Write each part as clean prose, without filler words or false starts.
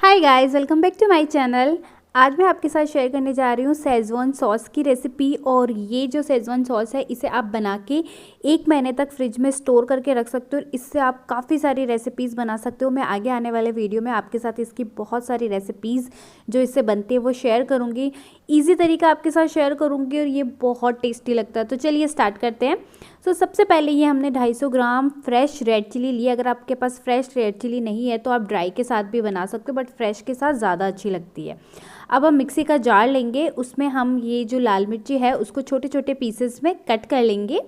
Hi guys, welcome back to my channel. आज मैं आपके साथ शेयर करने जा रही हूँ शेजवान सॉस की रेसिपी। और ये जो शेजवान सॉस है इसे आप बना के 1 महीने तक फ्रिज में स्टोर करके रख सकते हो। इससे आप काफ़ी सारी रेसिपीज़ बना सकते हो। मैं आगे आने वाले वीडियो में आपके साथ इसकी बहुत सारी रेसिपीज़ जो इससे बनती है वो शेयर करूँगी। ईजी तरीका आपके साथ शेयर करूँगी और ये बहुत टेस्टी लगता है। तो चलिए स्टार्ट करते हैं। तो सबसे पहले ये हमने 250 ग्राम फ्रेश रेड चिली ली। अगर आपके पास फ्रेश रेड चिली नहीं है तो आप ड्राई के साथ भी बना सकते हो, बट फ्रेश के साथ ज़्यादा अच्छी लगती है। अब हम मिक्सी का जार लेंगे, उसमें हम ये जो लाल मिर्ची है उसको छोटे छोटे पीसेस में कट कर लेंगे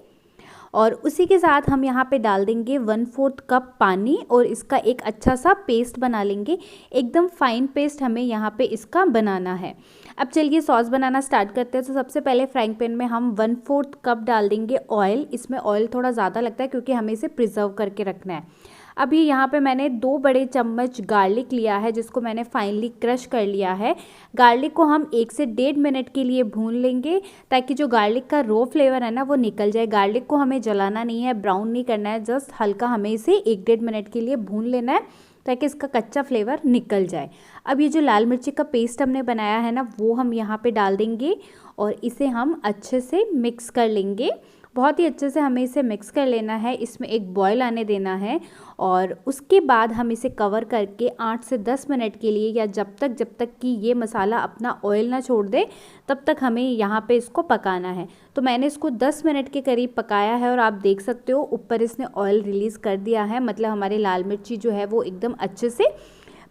और उसी के साथ हम यहाँ पे डाल देंगे 1/4 कप पानी और इसका एक अच्छा सा पेस्ट बना लेंगे। एकदम फाइन पेस्ट हमें यहाँ पे इसका बनाना है। अब चलिए सॉस बनाना स्टार्ट करते हैं। तो सबसे पहले फ्राइंग पैन में हम 1/4 कप डाल देंगे ऑयल। इसमें ऑयल थोड़ा ज़्यादा लगता है क्योंकि हमें इसे प्रिजर्व करके रखना है। अभी यहाँ पे मैंने 2 बड़े चम्मच गार्लिक लिया है जिसको मैंने फाइनली क्रश कर लिया है। गार्लिक को हम 1 से 1.5 मिनट के लिए भून लेंगे ताकि जो गार्लिक का रो फ्लेवर है ना वो निकल जाए। गार्लिक को हमें जलाना नहीं है, ब्राउन नहीं करना है, जस्ट हल्का हमें इसे 1-1.5 मिनट के लिए भून लेना है ताकि इसका कच्चा फ्लेवर निकल जाए। अब ये जो लाल मिर्ची का पेस्ट हमने बनाया है ना वो हम यहाँ पे डाल देंगे और इसे हम अच्छे से मिक्स कर लेंगे। बहुत ही अच्छे से हमें इसे मिक्स कर लेना है। इसमें एक बॉयल आने देना है और उसके बाद हम इसे कवर करके 8 से 10 मिनट के लिए या जब तक कि ये मसाला अपना ऑयल ना छोड़ दे तब तक हमें यहाँ पे इसको पकाना है। तो मैंने इसको 10 मिनट के करीब पकाया है और आप देख सकते हो ऊपर इसने ऑयल रिलीज़ कर दिया है। मतलब हमारी लाल मिर्ची जो है वो एकदम अच्छे से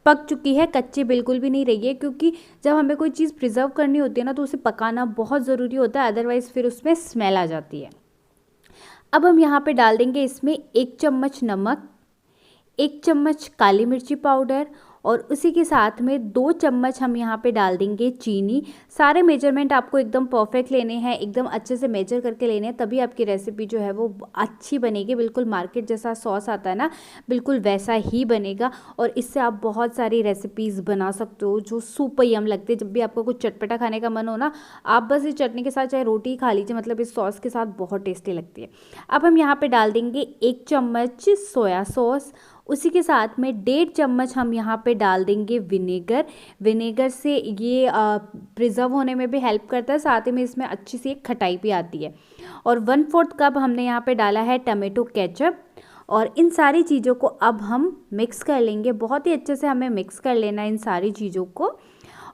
पक चुकी है, कच्ची बिल्कुल भी नहीं रही है। क्योंकि जब हमें कोई चीज़ प्रिजर्व करनी होती है ना तो उसे पकाना बहुत ज़रूरी होता है, अदरवाइज़ फिर उसमें स्मेल आ जाती है। अब हम यहाँ पे डाल देंगे इसमें 1 चम्मच नमक, 1 चम्मच काली मिर्ची पाउडर और उसी के साथ में 2 चम्मच हम यहाँ पे डाल देंगे चीनी। सारे मेजरमेंट आपको एकदम परफेक्ट लेने हैं, एकदम अच्छे से मेजर करके लेने हैं, तभी आपकी रेसिपी जो है वो अच्छी बनेगी। बिल्कुल मार्केट जैसा सॉस आता है ना बिल्कुल वैसा ही बनेगा और इससे आप बहुत सारी रेसिपीज़ बना सकते हो जो सुपर यम लगते हैं। जब भी आपको कुछ चटपटा खाने का मन हो ना, आप बस इस चटनी के साथ चाहे रोटी खा लीजिए, मतलब इस सॉस के साथ बहुत टेस्टी लगती है। अब हम यहाँ पर डाल देंगे 1 चम्मच सोया सॉस। उसी के साथ में 1.5 चम्मच हम यहाँ पे डाल देंगे विनेगर। विनेगर से ये प्रिजर्व होने में भी हेल्प करता है, साथ ही में इसमें अच्छी सी एक खटाई भी आती है। और 1/4 कप हमने यहाँ पे डाला है टमाटो केचप। और इन सारी चीज़ों को अब हम मिक्स कर लेंगे। बहुत ही अच्छे से हमें मिक्स कर लेना है इन सारी चीज़ों को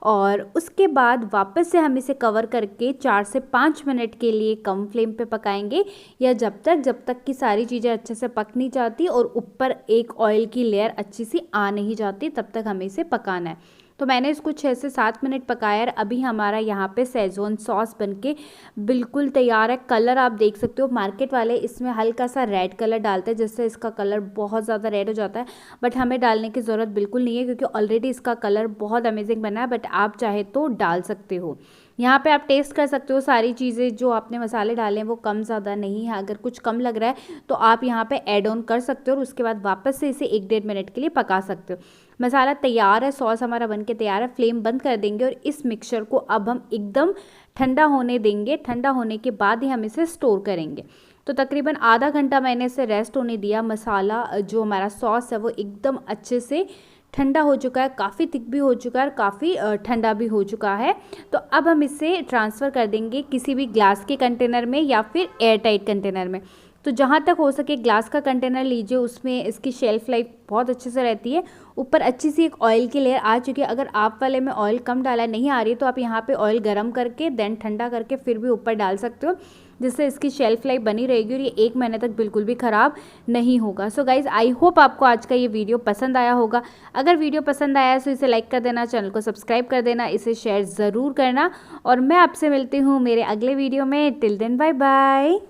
और उसके बाद वापस से हम इसे कवर करके 4 से 5 मिनट के लिए कम फ्लेम पे पकाएंगे या जब तक कि सारी चीज़ें अच्छे से पक नहीं जाती और ऊपर एक ऑयल की लेयर अच्छी सी आ नहीं जाती, तब तक हमें इसे पकाना है। तो मैंने इसको 6 से 7 मिनट पकाया और अभी हमारा यहाँ पे शेजवान सॉस बनके बिल्कुल तैयार है। कलर आप देख सकते हो, मार्केट वाले इसमें हल्का सा रेड कलर डालते हैं जिससे इसका कलर बहुत ज़्यादा रेड हो जाता है, बट हमें डालने की ज़रूरत बिल्कुल नहीं है क्योंकि ऑलरेडी इसका कलर बहुत अमेजिंग बना है। बट आप चाहे तो डाल सकते हो। यहाँ पे आप टेस्ट कर सकते हो, सारी चीज़ें जो आपने मसाले डाले हैं वो कम ज़्यादा नहीं है। अगर कुछ कम लग रहा है तो आप यहाँ पे ऐड ऑन कर सकते हो और उसके बाद वापस से इसे 1-1.5 मिनट के लिए पका सकते हो। मसाला तैयार है, सॉस हमारा बनके तैयार है। फ्लेम बंद कर देंगे और इस मिक्सचर को अब हम एकदम ठंडा होने देंगे। ठंडा होने के बाद ही हम इसे स्टोर करेंगे। तो तकरीबन आधा घंटा मैंने इसे रेस्ट होने दिया। मसाला जो हमारा सॉस है वो एकदम अच्छे से ठंडा हो चुका है, काफ़ी थिक भी हो चुका है और काफ़ी ठंडा भी हो चुका है। तो अब हम इसे ट्रांसफ़र कर देंगे किसी भी ग्लास के कंटेनर में या फिर एयर टाइट कंटेनर में। तो जहाँ तक हो सके ग्लास का कंटेनर लीजिए, उसमें इसकी शेल्फ़ लाइफ बहुत अच्छे से रहती है। ऊपर अच्छी सी एक ऑयल की लेयर आ चुकी है। अगर आप वाले में ऑयल कम डाला नहीं आ रही तो आप यहाँ पे ऑयल गरम करके देन ठंडा करके फिर भी ऊपर डाल सकते हो, जिससे इसकी शेल्फ़ लाइफ बनी रहेगी और ये 1 महीने तक बिल्कुल भी ख़राब नहीं होगा। सो गाइज़, आई होप आपको आज का ये वीडियो पसंद आया होगा। अगर वीडियो पसंद आया तो इसे लाइक कर देना, चैनल को सब्सक्राइब कर देना, इसे शेयर ज़रूर करना और मैं आपसे मिलती हूँ मेरे अगले वीडियो में। Till then bye bye.